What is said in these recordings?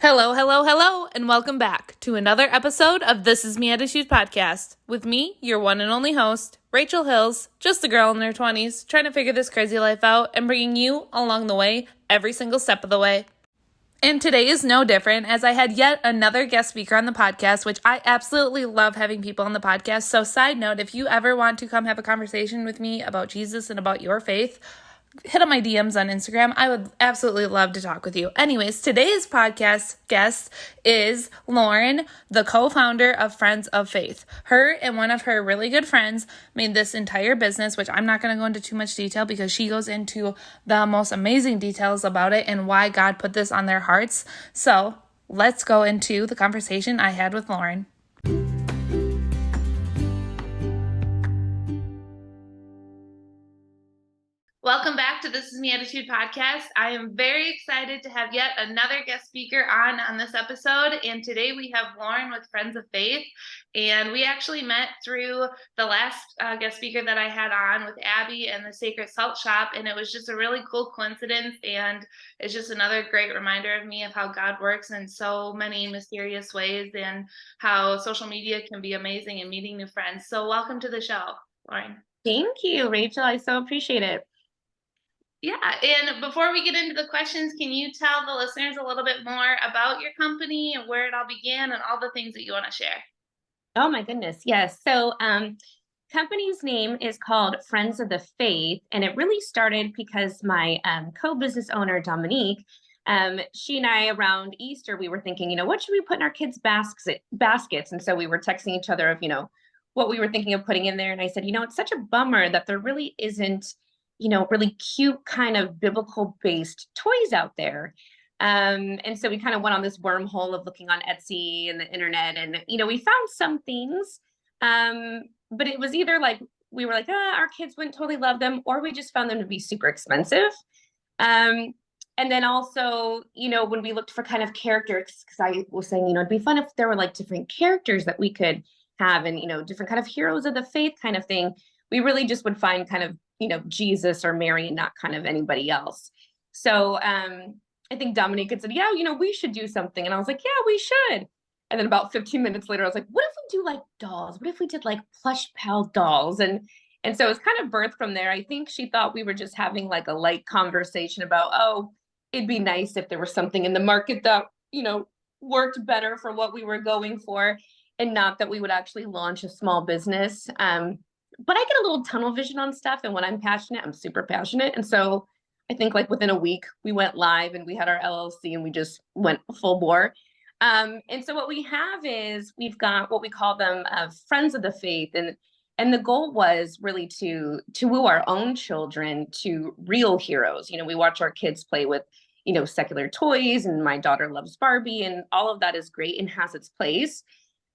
Hello, hello, hello, and welcome back to another episode of This Is Me Attitude Podcast with me, your one and only host, Rachel Hills, just a girl in her 20s, trying to figure this crazy life out and bringing you along the way every single step of the way. And today is no different, as I had yet another guest speaker on the podcast, which I absolutely love having people on the podcast. So side note, if you ever want to come have a conversation with me about Jesus and about your faith, hit up my DMs on Instagram. I would absolutely love to talk with you. Anyways, today's podcast guest is Lauren, the co-founder of Friends of Faith. Her and one of her really good friends made this entire business, which I'm not going to go into too much detail because she goes into the most amazing details about it and why God put this on their hearts. So let's go into the conversation I had with Lauren. Welcome back to This Is Me Attitude Podcast. I am very excited to have yet another guest speaker on this episode. And today we have Lauren with Friends of Faith. And we actually met through the last guest speaker that I had on with Abby and the Sacred Salt Shop. And it was just a really cool coincidence. And it's just another great reminder of me of how God works in so many mysterious ways and how social media can be amazing in meeting new friends. So welcome to the show, Lauren. Thank you, Rachel. I so appreciate it. Yeah, and before we get into the questions, can you tell the listeners a little bit more about your company and where it all began and all the things that you want to share? Oh my goodness, yes. So, company's name is called Friends of the Faith, and it really started because my co-business owner, Dominique, she and I around Easter, we were thinking, what should we put in our kids' baskets? And so we were texting each other of, what we were thinking of putting in there. And I said, it's such a bummer that there really isn't really cute kind of biblical based toys out there. And so we kind of went on this wormhole of looking on Etsy and the internet, and we found some things, but it was either like we were like, our kids wouldn't totally love them, or we just found them to be super expensive. And then also, when we looked for kind of characters, because I was saying, it'd be fun if there were like different characters that we could have, and different kind of heroes of the faith kind of thing. We really just would find kind of Jesus or Mary and not kind of anybody else. So I think Dominique had said, yeah, we should do something. And I was like, yeah, we should. And then about 15 minutes later, I was like, what if we do like dolls? What if we did like plush pal dolls? And so it's kind of birthed from there. I think she thought we were just having like a light conversation about, it'd be nice if there was something in the market that, worked better for what we were going for, and not that we would actually launch a small business. But I get a little tunnel vision on stuff. And when I'm passionate, I'm super passionate. And so I think like within a week, we went live and we had our LLC and we just went full bore. And so what we have is we've got what we call them Friends of the Faith. And the goal was really to woo our own children to real heroes. We watch our kids play with, secular toys, and my daughter loves Barbie, and all of that is great and has its place.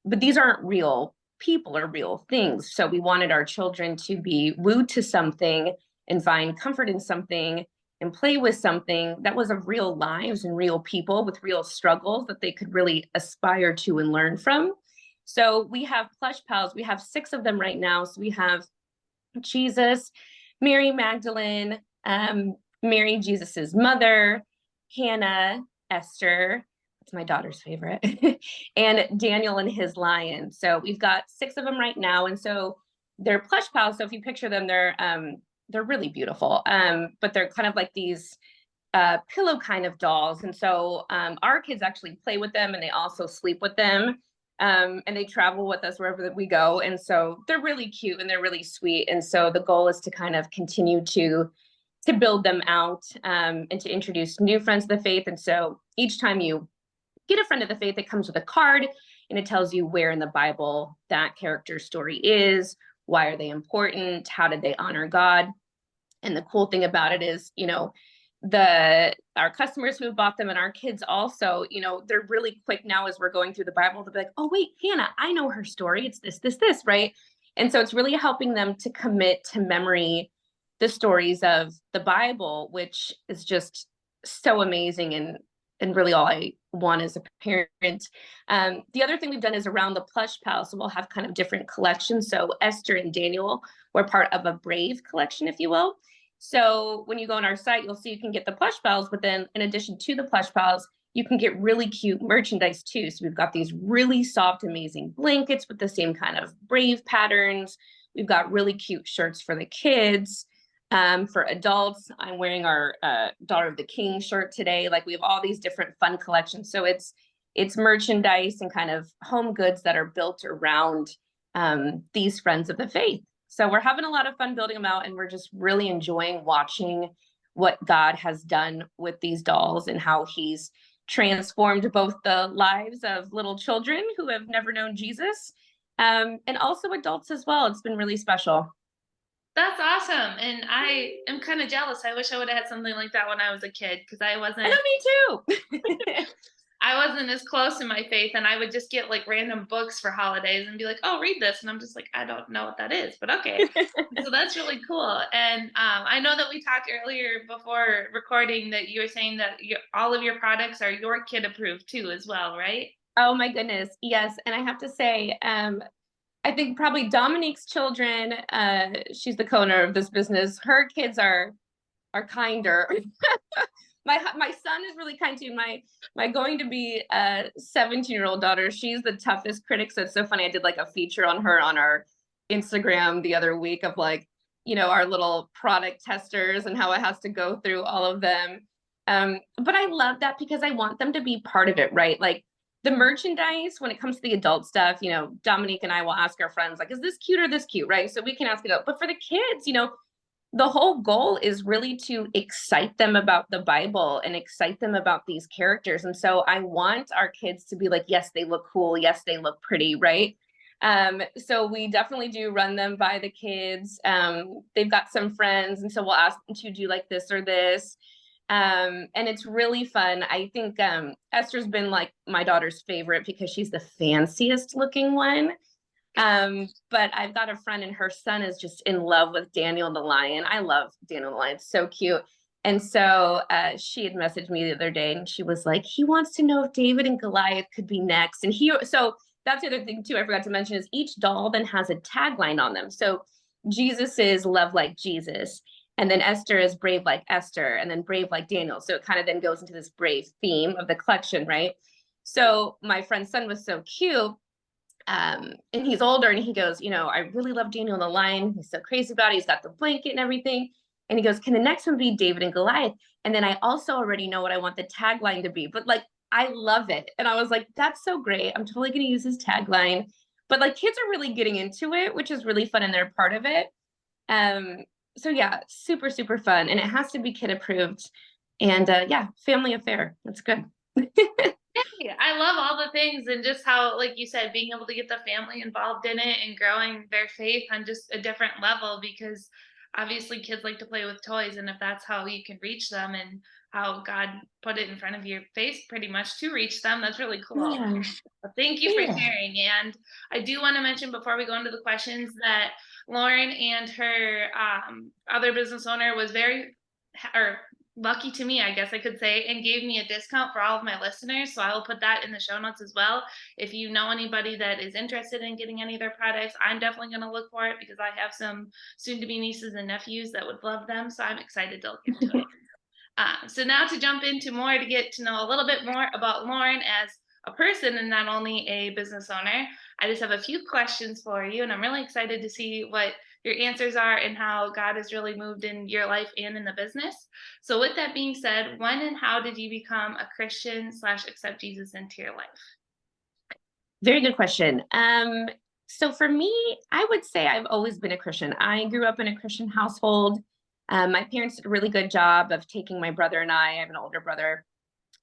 But these aren't real people or real things. So we wanted our children to be wooed to something and find comfort in something and play with something that was of real lives and real people with real struggles that they could really aspire to and learn from. So we have plush pals. We have 6 of them right now. So we have Jesus, Mary Magdalene, Mary, Jesus's mother, Hannah, Esther, my daughter's favorite, and Daniel and his lion. So we've got 6 of them right now. And so they're plush pals. So if you picture them, they're really beautiful. But they're kind of like these pillow kind of dolls. And so our kids actually play with them, and they also sleep with them. And they travel with us wherever we go. And so they're really cute and they're really sweet. And so the goal is to kind of continue to build them out, and to introduce new friends of the faith. And so each time you get a friend of the faith, it comes with a card, and it tells you where in the Bible that character's story is, why are they important, how did they honor God. And the cool thing about it is, our customers who have bought them and our kids also, they're really quick now as we're going through the Bible to be like, oh wait, Hannah, I know her story. It's this, right? And so it's really helping them to commit to memory the stories of the Bible, which is just so amazing and really all I want as a parent. The other thing we've done is around the plush pals. So we'll have kind of different collections. So Esther and Daniel were part of a Brave collection, if you will. So when you go on our site, you'll see you can get the plush pals, but then in addition to the plush pals, you can get really cute merchandise too. So we've got these really soft, amazing blankets with the same kind of brave patterns. We've got really cute shirts for the kids. For adults, I'm wearing our Daughter of the King shirt today. Like we have all these different fun collections. So it's merchandise and kind of home goods that are built around these friends of the faith. So we're having a lot of fun building them out, and we're just really enjoying watching what God has done with these dolls and how he's transformed both the lives of little children who have never known Jesus, and also adults as well. It's been really special. That's awesome. And I am kind of jealous. I wish I would have had something like that when I was a kid, because I know, me too. I wasn't as close in my faith, and I would just get like random books for holidays and be like, oh, read this. And I'm just like, I don't know what that is, but okay. So that's really cool. And I know that we talked earlier before recording that you were saying that all of your products are your kid approved too as well, right? Oh my goodness. Yes. And I have to say, I think probably Dominique's children, she's the co-owner of this business. Her kids are kinder. My son is really kind too. My going to be 17-year-old daughter, she's the toughest critic. So it's so funny. I did like a feature on her on our Instagram the other week of like, our little product testers and how it has to go through all of them. But I love that because I want them to be part of it, right? Like the merchandise, when it comes to the adult stuff, Dominique and I will ask our friends, like, is this cute or this cute, right? So we can ask it out. But for the kids, the whole goal is really to excite them about the Bible and excite them about these characters. And so I want our kids to be like, yes, they look cool. Yes, they look pretty, right? So we definitely do run them by the kids. They've got some friends, and so we'll ask them to do like this or this. And it's really fun. I think Esther's been like my daughter's favorite because she's the fanciest looking one. But I've got a friend and her son is just in love with Daniel the Lion. I love Daniel the Lion. It's so cute. And so she had messaged me the other day and she was like, he wants to know if David and Goliath could be next. And so that's the other thing too, I forgot to mention, is each doll then has a tagline on them. So Jesus is love like Jesus. And then Esther is brave like Esther, and then brave like Daniel. So it kind of then goes into this brave theme of the collection, right? So my friend's son was so cute. And he's older and he goes, I really love Daniel the Lion. He's so crazy about it. He's got the blanket and everything. And he goes, can the next one be David and Goliath? And then I also already know what I want the tagline to be, but like, I love it. And I was like, that's so great. I'm totally going to use his tagline. But like kids are really getting into it, which is really fun and they're part of it. So yeah, super, super fun. And it has to be kid approved. And yeah, family affair. That's good. I love all the things, and just how, like you said, being able to get the family involved in it and growing their faith on just a different level, because obviously kids like to play with toys, and if that's how you can reach them and how God put it in front of your face pretty much to reach them, that's really cool. Yeah. Well, thank you for sharing. And I do want to mention before we go into the questions that Lauren and her other business owner was very lucky to me, I guess I could say, and gave me a discount for all of my listeners. So I will put that in the show notes as well. If you know anybody that is interested in getting any of their products, I'm definitely going to look for it because I have some soon-to-be nieces and nephews that would love them. So I'm excited to look into it. So now to jump into more, to get to know a little bit more about Lauren as a person and not only a business owner, I just have a few questions for you, and I'm really excited to see what your answers are and how God has really moved in your life and in the business. So with that being said, when and how did you become a Christian / accept Jesus into your life? Very good question. So for me, I would say I've always been a Christian. I grew up in a Christian household. My parents did a really good job of taking my brother and I have an older brother,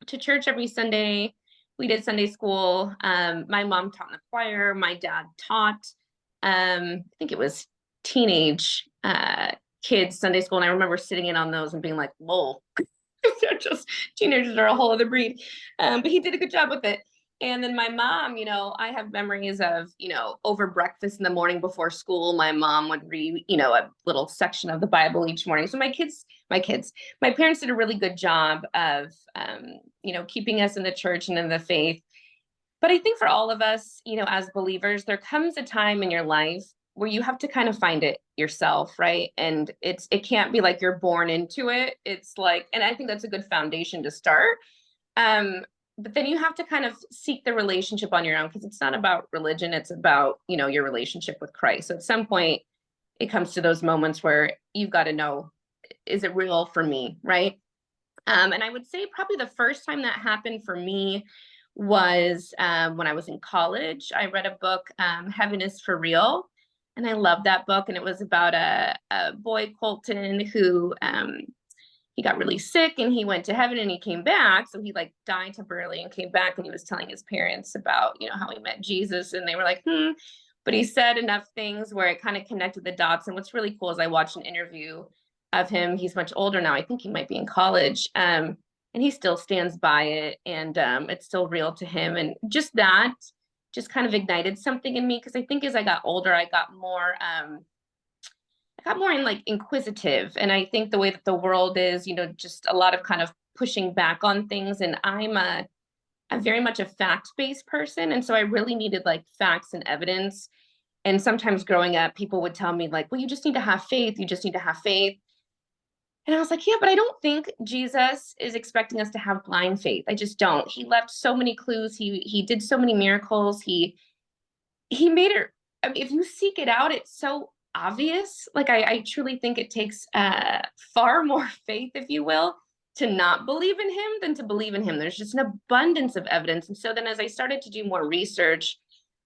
to church every Sunday. We did Sunday school. My mom taught in the choir. My dad taught, I think it was teenage kids Sunday school. And I remember sitting in on those and being like, whoa, they're just, teenagers are a whole other breed. But he did a good job with it. And then my mom, I have memories of, over breakfast in the morning before school, my mom would read, a little section of the Bible each morning. So my parents did a really good job of, keeping us in the church and in the faith. But I think for all of us, as believers, there comes a time in your life where you have to kind of find it yourself, right? And it can't be like you're born into it. It's like, and I think that's a good foundation to start. but then you have to kind of seek the relationship on your own, because it's not about religion. It's about, your relationship with Christ. So at some point it comes to those moments where you've got to know, is it real for me? Right. And I would say probably the first time that happened for me was when I was in college. I read a book, Heaven is for Real. And I loved that book. And it was about a boy, Colton, who he got really sick and he went to heaven and he came back. So he like died temporarily and came back, and he was telling his parents about, how he met Jesus. And they were like, But he said enough things where it kind of connected the dots. And what's really cool is I watched an interview of him. He's much older now. I think he might be in college. And he still stands by it, and it's still real to him. And just that just kind of ignited something in me, because I think as I got older, I got more in like inquisitive. And I think the way that the world is, just a lot of kind of pushing back on things. And I'm very much a fact-based person. And so I really needed like facts and evidence. And sometimes growing up, people would tell me like, well, you just need to have faith. You just need to have faith. And I was like, yeah, but I don't think Jesus is expecting us to have blind faith. I just don't. He left so many clues. He did so many miracles. He made it. I mean, if you seek it out, it's so obvious. Like I truly think it takes far more faith, if you will, to not believe in him than to believe in him. There's just an abundance of evidence. And so then as I started to do more research,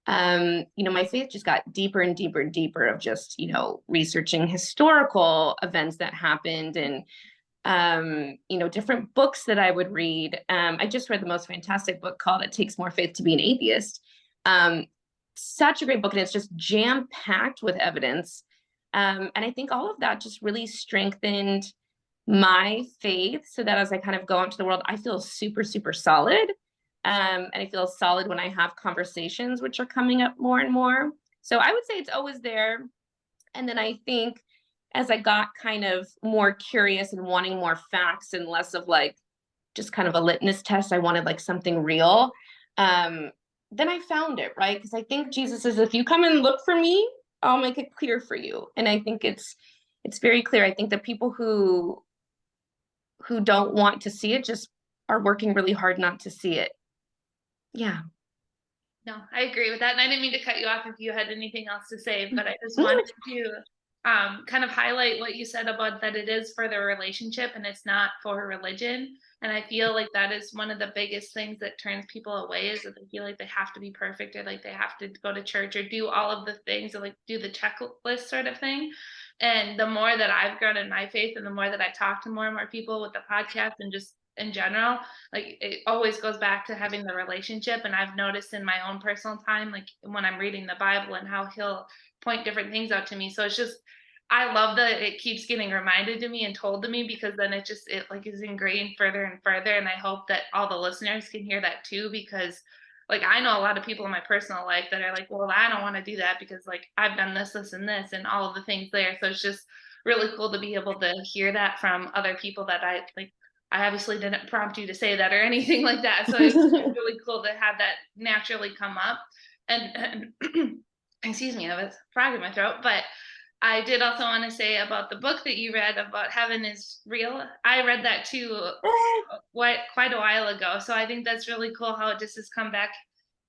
my faith just got deeper and deeper and deeper of just, researching historical events that happened, and, different books that I would read. I just read the most fantastic book called It Takes More Faith to Be an Atheist. Such a great book, and it's just jam-packed with evidence. And I think all of that just really strengthened my faith, so that as I kind of go out into the world, I feel super, super solid. And I feel solid when I have conversations, which are coming up more and more. So I would say it's always there. And then I think as I got kind of more curious and wanting more facts and less of like just kind of a litmus test, I wanted like something real. Then I found it, right? Because I think Jesus says, if you come and look for me, I'll make it clear for you. And I think it's very clear. I think that people who don't want to see it just are working really hard not to see it. Yeah. No, I agree with that. And I didn't mean to cut you off if you had anything else to say, but I just wanted to kind of highlight what you said about that it is for the relationship and it's not for religion. And I feel like that is one of the biggest things that turns people away, is that they feel like they have to be perfect, or like they have to go to church or do all of the things, or like do the checklist sort of thing. And the more that I've grown in my faith, and the more that I talk to more and more people with the podcast and just in general, like it always goes back to having the relationship. And I've noticed in my own personal time, like when I'm reading the Bible, and how he'll point different things out to me. So it's just, I love that it keeps getting reminded to me and told to me, because then it like is ingrained further and further. And I hope that all the listeners can hear that too, because like I know a lot of people in my personal life that are like, well, I don't want to do that because like I've done this, this, and this, and all of the things there. So it's just really cool to be able to hear that from other people that I like. I obviously didn't prompt you to say that or anything like that. So it's really cool to have that naturally come up. And excuse me, I have a frog in my throat. But I did also want to say about the book that you read about Heaven is Real. I read that too quite a while ago. So I think that's really cool how it just has come back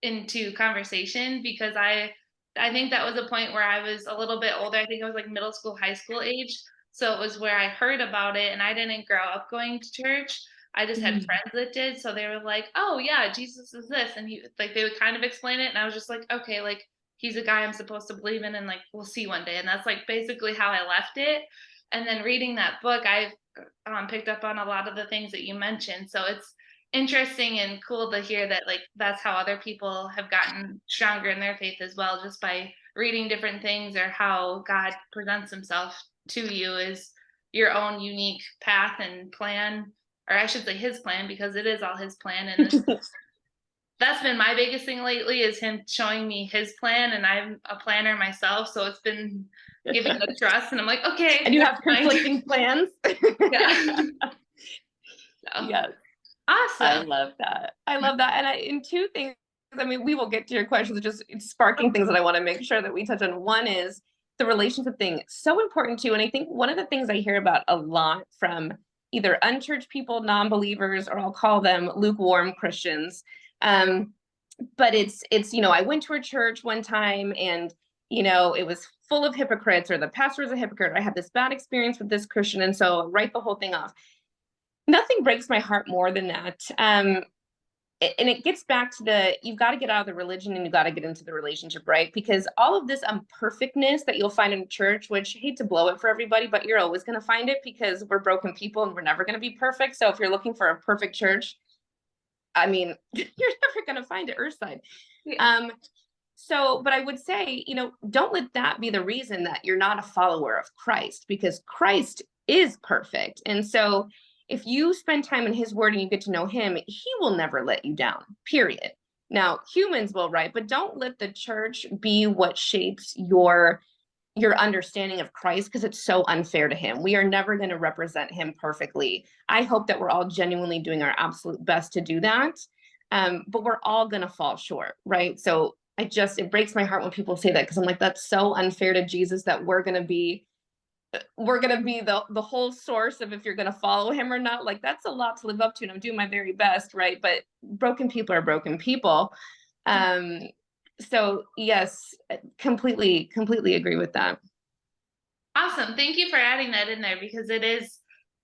into conversation, because I think that was a point where I was a little bit older. I think I was like middle school, high school age. So it was where I heard about it, and I didn't grow up going to church. I just had friends that did. So they were like, oh yeah, Jesus is this. And they would kind of explain it. And I was just like, okay, like he's a guy I'm supposed to believe in, and like, we'll see one day. And that's like basically how I left it. And then reading that book, I picked up on a lot of the things that you mentioned. So it's interesting and cool to hear that like that's how other people have gotten stronger in their faith as well, just by reading different things, or how God presents himself to you as your own unique path and plan, or I should say his plan, because it is all his plan. And that's been my biggest thing lately, is him showing me his plan, and I'm a planner myself. So it's been giving the trust, and I'm like, okay. And you have conflicting plans. Yeah. So. Yes. Awesome. I love that. And in two things, I mean, we will get to your questions, just sparking things that I want to make sure that we touch on. One is the relationship thing, so important too. And I think one of the things I hear about a lot from either unchurched people, non-believers, or I'll call them lukewarm Christians. But it's, I went to a church one time and, it was full of hypocrites, or the pastor was a hypocrite. I had this bad experience with this Christian. And so write the whole thing off. Nothing breaks my heart more than that. And it gets back to you've got to get out of the religion and you've got to get into the relationship, right? Because all of this imperfectness that you'll find in church, which I hate to blow it for everybody, but you're always going to find it because we're broken people and we're never going to be perfect. So if you're looking for a perfect church, I mean, you're never going to find it earthside. Yeah. But I would say, don't let that be the reason that you're not a follower of Christ, because Christ is perfect. And so if you spend time in his word and you get to know him, he will never let you down, period. Now, humans will, right? But don't let the church be what shapes your understanding of Christ, because it's so unfair to him. We are never going to represent him perfectly. I hope that we're all genuinely doing our absolute best to do that. But we're all going to fall short, right? So it breaks my heart when people say that, because I'm like, that's so unfair to Jesus that we're going to be the whole source of if you're going to follow him or not. Like, that's a lot to live up to, and I'm doing my very best, right? But broken people are broken people. So yes, completely agree with that. Awesome. Thank you for adding that in there, because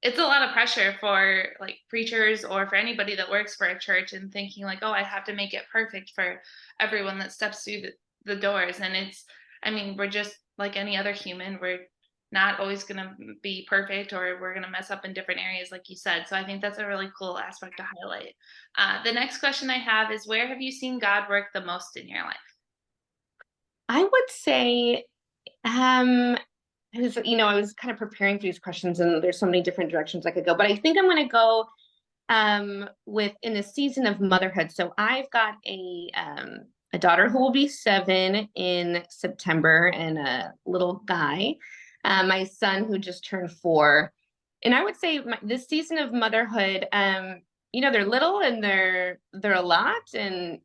it's a lot of pressure for like preachers or for anybody that works for a church and thinking like, oh, I have to make it perfect for everyone that steps through the doors. And we're just like any other human. We're not always going to be perfect, or we're going to mess up in different areas, like you said. So I think that's a really cool aspect to highlight. The next question I have is, where have you seen God work the most in your life? I would say, I was kind of preparing for these questions, and there's so many different directions I could go, but I think I'm going to go in the season of motherhood. So I've got a daughter who will be 7 in September, and a little guy, my son, who just turned 4. And I would say this season of motherhood, they're little and they're a lot, and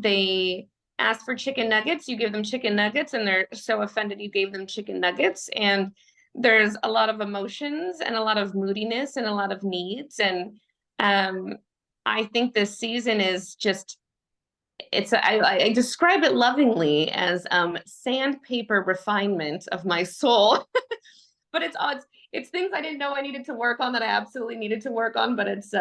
they ask for chicken nuggets, you give them chicken nuggets, and they're so offended you gave them chicken nuggets. And there's a lot of emotions and a lot of moodiness and a lot of needs. And I think this season is just, I describe it lovingly as sandpaper refinement of my soul. But it's things I didn't know I needed to work on that I absolutely needed to work on. But it's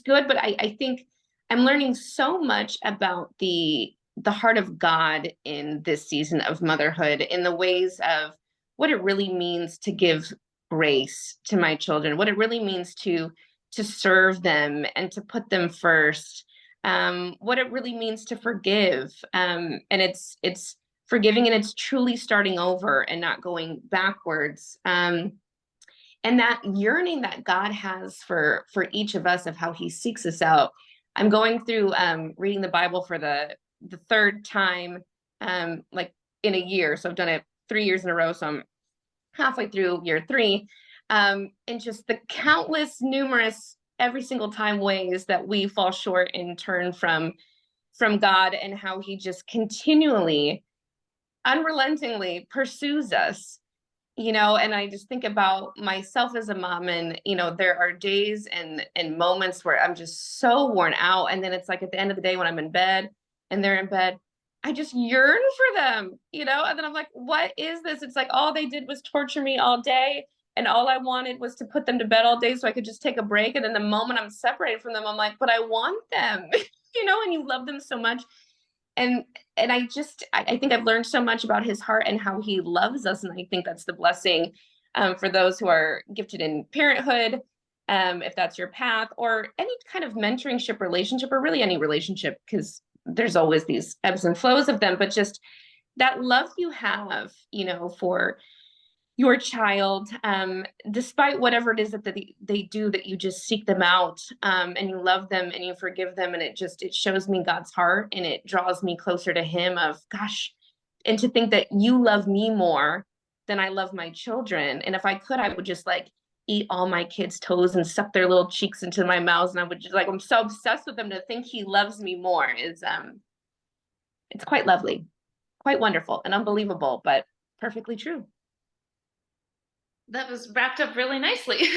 good. But I think I'm learning so much about the heart of God in this season of motherhood, in the ways of what it really means to give grace to my children, what it really means to serve them and to put them first, what it really means to forgive. And it's forgiving, and it's truly starting over and not going backwards. And that yearning that God has for each of us, of how he seeks us out. I'm going through reading the Bible for the third time, like in a year. So I've done it 3 years in a row. So I'm halfway through year 3. And just the countless, numerous, every single time ways that we fall short and turn from God, and how he just continually, unrelentingly pursues us, and I just think about myself as a mom, and, there are days and moments where I'm just so worn out. And then it's like at the end of the day, when I'm in bed and they're in bed, I just yearn for them, and then I'm like, what is this? It's like all they did was torture me all day. And all I wanted was to put them to bed all day so I could just take a break. And then the moment I'm separated from them, I'm like, but I want them, and you love them so much. And I think I've learned so much about his heart and how he loves us. And I think that's the blessing for those who are gifted in parenthood, if that's your path, or any kind of mentoringship relationship, or really any relationship, because there's always these ebbs and flows of them. But just that love you have, for your child, despite whatever it is that they do, that you just seek them out, and you love them and you forgive them. And it shows me God's heart, and it draws me closer to him, of gosh, and to think that you love me more than I love my children. And if I could, I would just like eat all my kids' toes and suck their little cheeks into my mouth. And I would just like, I'm so obsessed with them. To think he loves me more is, it's quite lovely, quite wonderful and unbelievable, but perfectly true. That was wrapped up really nicely.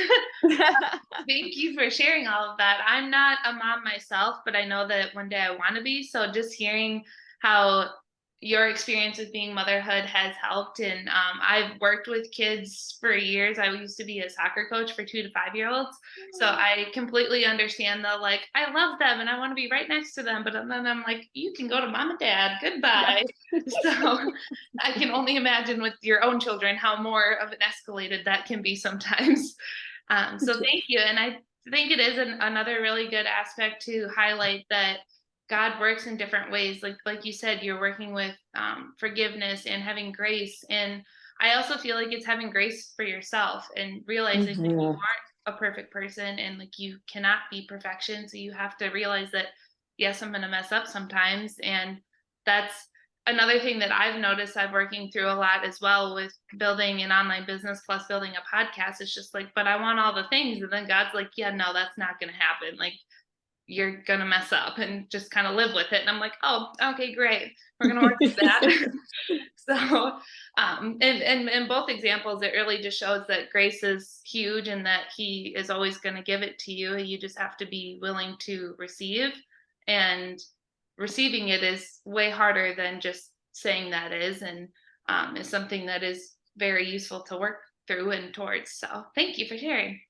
Thank you for sharing all of that. I'm not a mom myself, but I know that one day I want to be. So just hearing how your experience with being motherhood has helped. And I've worked with kids for years. I used to be a soccer coach for 2 to 5 year olds. So I completely understand the like, I love them and I want to be right next to them. But then I'm like, you can go to mom and dad. Yeah. Goodbye. So I can only imagine with your own children how more of an escalated that can be sometimes. So thank you. And I think it is another really good aspect to highlight that God works in different ways. Like you said, you're working with forgiveness and having grace. And I also feel like it's having grace for yourself and realizing that you Mhm. aren't a perfect person and like you cannot be perfection. So you have to realize that, yes, I'm going to mess up sometimes. And that's another thing that I've noticed I'm working through a lot as well with building an online business plus building a podcast. It's just like, but I want all the things. And then God's like, yeah, no, that's not going to happen. Like, you're going to mess up and just kind of live with it. And I'm like, oh, okay, great. We're going to work with that. So, and in both examples, it really just shows that grace is huge and that He is always going to give it to you. You just have to be willing to receive. And receiving it is way harder than just saying that is, and is something that is very useful to work through and towards. So, thank you for sharing.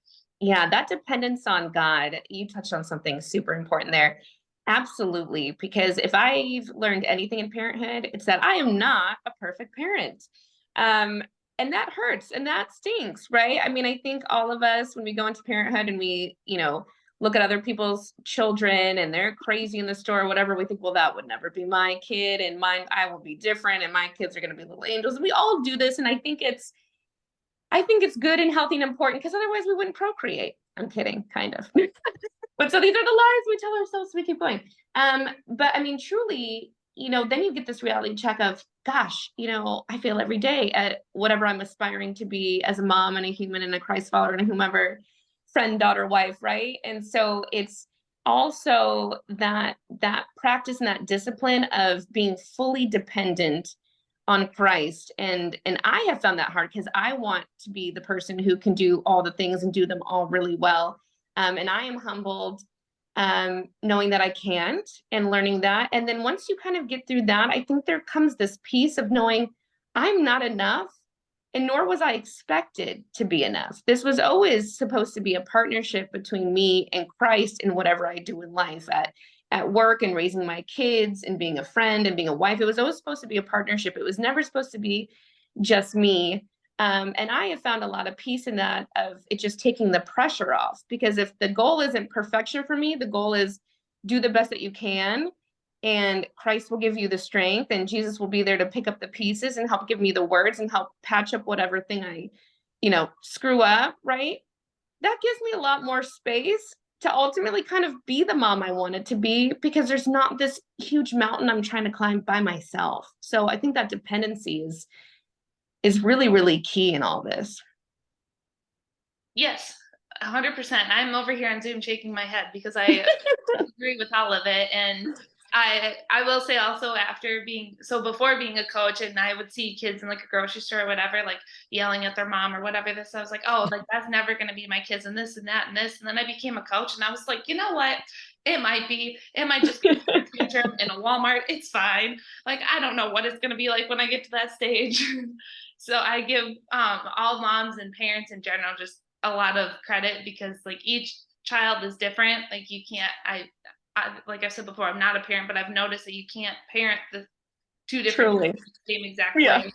Yeah, that dependence on God, you touched on something super important there. Absolutely. Because if I've learned anything in parenthood, it's that I am not a perfect parent. Um, and that hurts and that stinks, right? I mean, I think all of us, when we go into parenthood and we, look at other people's children and they're crazy in the store or whatever, we think, well, that would never be my kid and mine, I will be different and my kids are going to be little angels. And we all do this. And I think it's good and healthy and important because otherwise we wouldn't procreate. I'm kidding, kind of. But so these are the lies we tell ourselves, so we keep going. But I mean, truly, then you get this reality check of, gosh, I fail every day at whatever I'm aspiring to be as a mom and a human and a Christ follower and a whomever, friend, daughter, wife, right? And so it's also that practice and that discipline of being fully dependent on Christ. And I have found that hard because I want to be the person who can do all the things and do them all really well. And I am humbled knowing that I can't and learning that. And then once you kind of get through that, I think there comes this piece of knowing I'm not enough and nor was I expected to be enough. This was always supposed to be a partnership between me and Christ in whatever I do in life at work and raising my kids and being a friend and being a wife. It was always supposed to be a partnership. It was never supposed to be just me. And I have found a lot of peace in that of it just taking the pressure off. Because if the goal isn't perfection for me, the goal is do the best that you can. And Christ will give you the strength, and Jesus will be there to pick up the pieces and help give me the words and help patch up whatever thing I, screw up, right? That gives me a lot more space to ultimately kind of be the mom I wanted to be because there's not this huge mountain I'm trying to climb by myself. So I think that dependency is really, really key in all this. Yes, 100%. I'm over here on Zoom shaking my head because I agree with all of it. And I will say also before being a coach and I would see kids in like a grocery store or whatever, like yelling at their mom or whatever this, I was like, oh, like that's never going to be my kids and this and that and this. And then I became a coach and I was like, you know what? It might just be a tantrum in a Walmart. It's fine. Like, I don't know what it's going to be like when I get to that stage. So I give all moms and parents in general just a lot of credit because like each child is different. Like you can't, like I said before, I'm not a parent, but I've noticed that you can't parent the two different kids Truly. the same exact Yeah. way.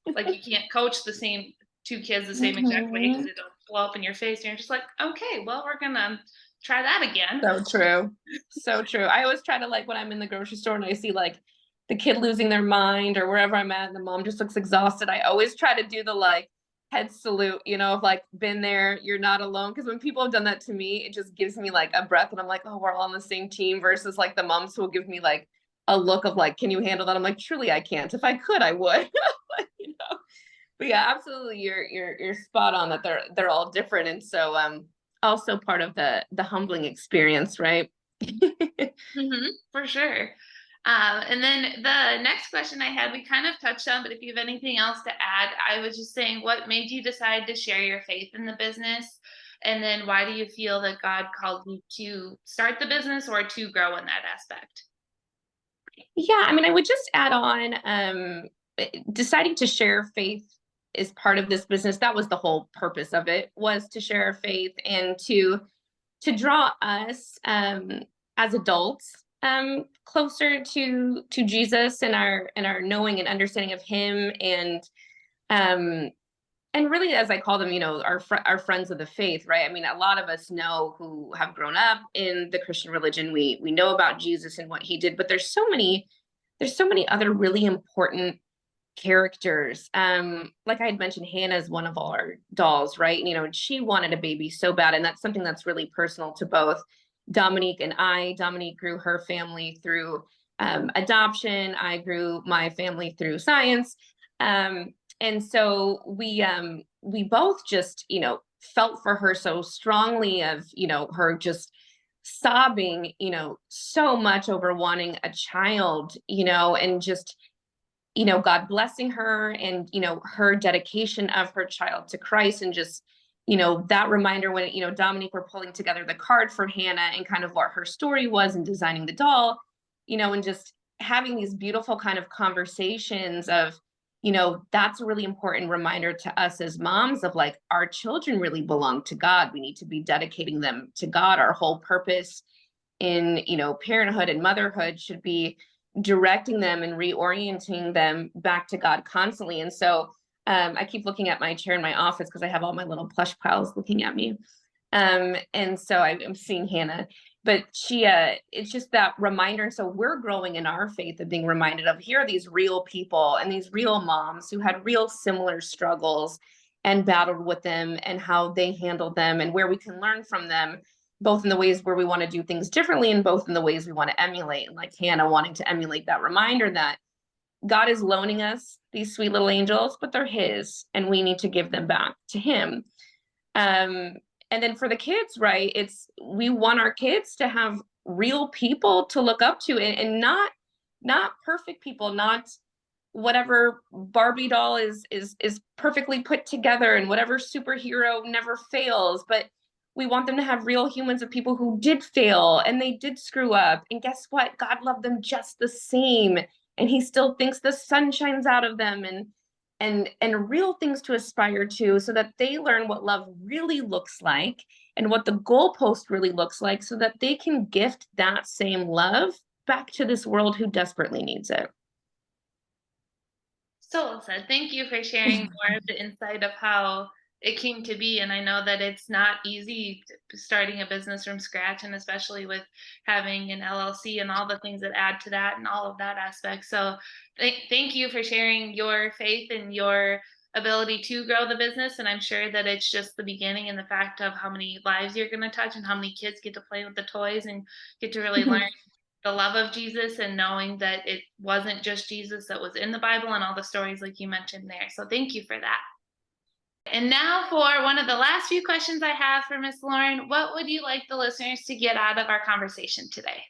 Or, like you can't coach the same two kids the same exact way because Mhm. it'll blow up in your face. And you're just like, okay, well, we're gonna try that again. So true. So true. I always try to like when I'm in the grocery store and I see like the kid losing their mind or wherever I'm at and the mom just looks exhausted. I always try to do the like head salute, of like been there, you're not alone. Because when people have done that to me, it just gives me like a breath and I'm like, oh, we're all on the same team versus like the moms who will give me like a look of like, can you handle that? I'm like, truly I can't. If I could, I would. you know. But yeah, absolutely you're spot on that they're all different. And so also part of the humbling experience, right? For sure. And then the next question I had, we kind of touched on, but if you have anything else to add, I was just saying, what made you decide to share your faith in the business? And then why do you feel that God called you to start the business or to grow in that aspect? Yeah, I mean, I would just add on, deciding to share faith is part of this business. That was the whole purpose of it, was to share our faith and to draw us as adults closer to Jesus and our knowing and understanding of him um and really, as I call them, you know, our friends of the faith, right? I mean, a lot of us know, who have grown up in the Christian religion, we know about Jesus and what he did, but there's so many other really important characters. Like I had mentioned, Hannah is one of our dolls, right? You know, and she wanted a baby so bad, and that's something that's really personal to both Dominique and I. Dominique grew her family through adoption. I grew my family through science. And so we both just, you know, felt for her so strongly, of, you know, her just sobbing, you know, so much over wanting a child, you know, and just, you know, God blessing her, and, you know, her dedication of her child to Christ, and just, you know, that reminder when, you know, Dominique were pulling together the card for Hannah and kind of what her story was and designing the doll, you know, and just having these beautiful kind of conversations of, you know, that's a really important reminder to us as moms of, like, our children really belong to God. We need to be dedicating them to God. Our whole purpose in, you know, parenthood and motherhood should be directing them and reorienting them back to God constantly. And so I keep looking at my chair in my office because I have all my little plush pals looking at me. And so I'm seeing Hannah, but she, it's just that reminder. And so we're growing in our faith of being reminded of, here are these real people and these real moms who had real similar struggles and battled with them, and how they handled them, and where we can learn from them, both in the ways where we want to do things differently, and both in the ways we want to emulate. And like Hannah wanting to emulate that reminder that God is loaning us these sweet little angels, but they're his, and we need to give them back to him. Um, and then for the kids, right, it's, we want our kids to have real people to look up to, and not perfect people, not whatever Barbie doll is perfectly put together, and whatever superhero never fails, but we want them to have real humans, of people who did fail and they did screw up, and guess what, God loved them just the same, and he still thinks the sun shines out of them, and real things to aspire to, so that they learn what love really looks like, and what the goalpost really looks like, so that they can gift that same love back to this world who desperately needs it. So well said. Thank you for sharing more of the insight of how it came to be. And I know that it's not easy starting a business from scratch, and especially with having an LLC and all the things that add to that and all of that aspect. So thank you for sharing your faith and your ability to grow the business. And I'm sure that it's just the beginning, and the fact of how many lives you're going to touch and how many kids get to play with the toys and get to really learn the love of Jesus, and knowing that it wasn't just Jesus that was in the Bible and all the stories like you mentioned there. So thank you for that. And now for one of the last few questions I have for Miss Lauren, what would you like the listeners to get out of our conversation today?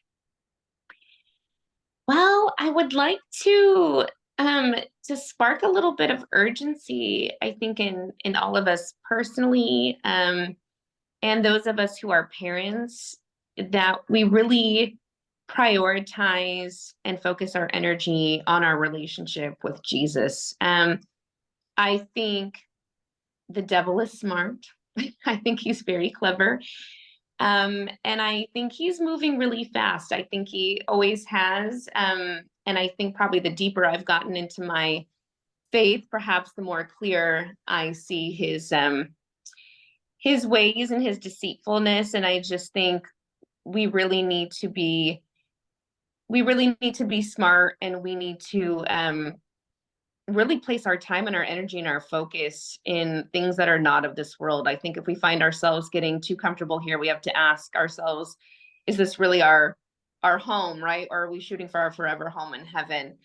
Well, I would like to spark a little bit of urgency, I think, in all of us personally, and those of us who are parents, that we really prioritize and focus our energy on our relationship with Jesus. I think the devil is smart. I think he's very clever. And I think he's moving really fast. I think he always has. And I think probably the deeper I've gotten into my faith, perhaps the more clear I see his ways and his deceitfulness. And I just think we really need to be smart, and we need to really place our time and our energy and our focus in things that are not of this world. I think if we find ourselves getting too comfortable here, we have to ask ourselves, is this really our home, right? Or are we shooting for our forever home in heaven?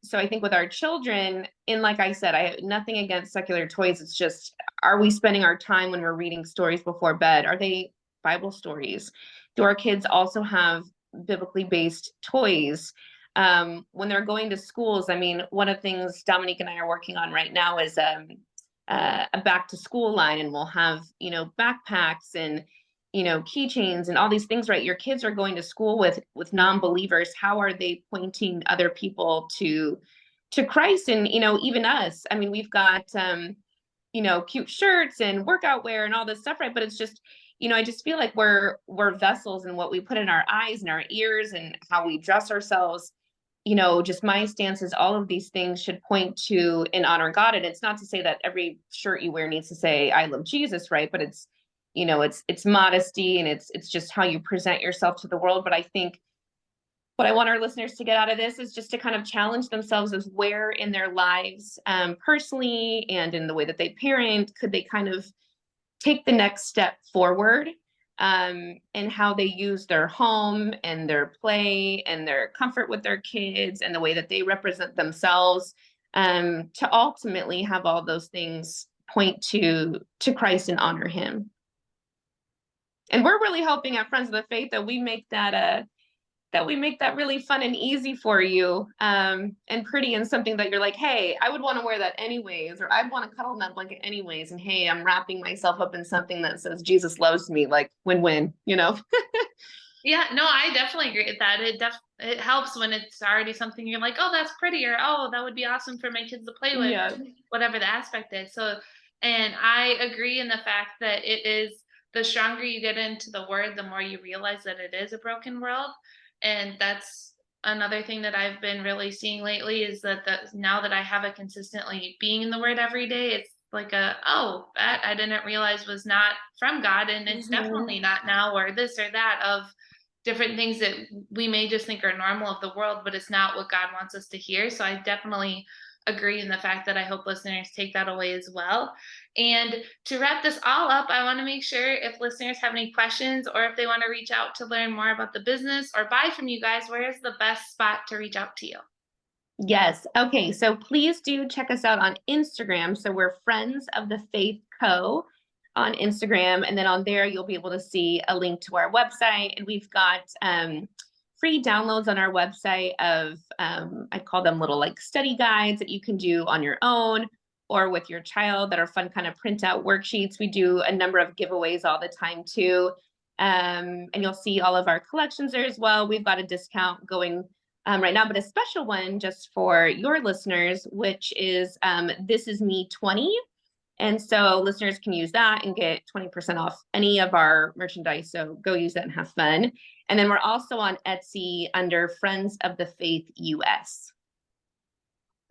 So I think with our children, and like I said, I have nothing against secular toys. It's just, are we spending our time when we're reading stories before bed? Are they Bible stories? Do our kids also have biblically based toys. When they're going to schools, I mean, one of the things Dominique and I are working on right now is a back to school line, and we'll have, backpacks and, keychains and all these things, right? Your kids are going to school with non-believers. How are they pointing other people to Christ? And, even us, I mean, we've got, cute shirts and workout wear and all this stuff, right? But it's just, I just feel like we're vessels, and what we put in our eyes and our ears and how we dress ourselves. Just my stance is all of these things should point to and honor God. And it's not to say that every shirt you wear needs to say I love Jesus, right? But it's, it's modesty, and it's just how you present yourself to the world. But I think what I want our listeners to get out of this is just to kind of challenge themselves as where in their lives, personally and in the way that they parent, could they kind of take the next step forward, and how they use their home and their play and their comfort with their kids and the way that they represent themselves, to ultimately have all those things point to Christ and honor him. And we're really hoping at Friends of the Faith that we make that really fun and easy for you, and pretty, and something that you're like, hey, I would want to wear that anyways, or I'd want to cuddle in that blanket anyways. And hey, I'm wrapping myself up in something that says Jesus loves me, like win-win. Yeah, no, I definitely agree with that. It helps when it's already something you're like, oh, that's pretty, or oh, that would be awesome for my kids to play with, Yeah. whatever the aspect is. So, and I agree in the fact that it is, the stronger you get into the word, the more you realize that it is a broken world. And that's another thing that I've been really seeing lately, is that now that I have it consistently being in the word every day, it's like that I didn't realize was not from God. And it's definitely not now, or this or that, of different things that we may just think are normal of the world, but it's not what God wants us to hear. So I definitely agree in the fact that I hope listeners take that away as well. And to wrap this all up, I want to make sure if listeners have any questions, or if they want to reach out to learn more about the business or buy from you guys, where is the best spot to reach out to you? Yes. Okay. So please do check us out on Instagram. So we're Friends of the Faith Co. on Instagram. And then on there, you'll be able to see a link to our website. And we've got free downloads on our website of, I call them little like study guides that you can do on your own or with your child, that are fun kind of printout worksheets. We do a number of giveaways all the time too. And you'll see all of our collections there as well. We've got a discount going right now, but a special one just for your listeners, which is This Is Me 20. And so listeners can use that and get 20% off any of our merchandise. So go use that and have fun. And then we're also on Etsy under Friends of the Faith US.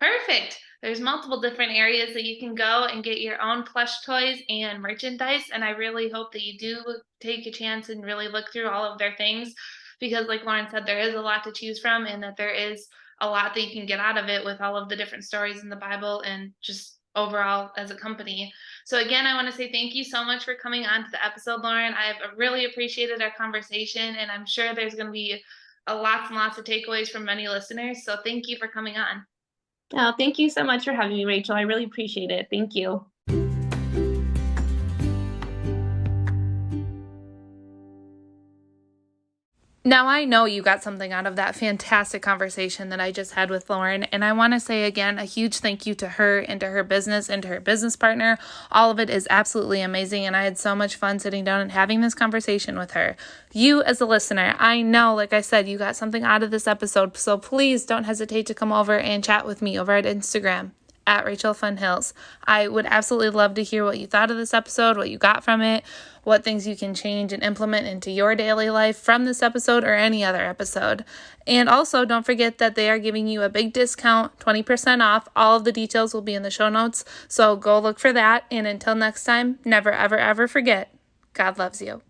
Perfect. There's multiple different areas that you can go and get your own plush toys and merchandise. And I really hope that you do take a chance and really look through all of their things, because like Lauren said, there is a lot to choose from, and that there is a lot that you can get out of it with all of the different stories in the Bible and just overall as a company. So again, I want to say thank you so much for coming on to the episode, Lauren. I've really appreciated our conversation, and I'm sure there's going to be lots and lots of takeaways from many listeners. So thank you for coming on. Oh, thank you so much for having me, Rachel. I really appreciate it. Thank you. Now, I know you got something out of that fantastic conversation that I just had with Lauren, and I want to say again a huge thank you to her and to her business and to her business partner. All of it is absolutely amazing, and I had so much fun sitting down and having this conversation with her. You, as a listener, I know, like I said, you got something out of this episode, so please don't hesitate to come over and chat with me over at Instagram at Rachel Fun Hills. I would absolutely love to hear what you thought of this episode, what you got from it, what things you can change and implement into your daily life from this episode or any other episode. And also, don't forget that they are giving you a big discount, 20% off. All of the details will be in the show notes, so go look for that. And until next time, never, ever, ever forget, God loves you.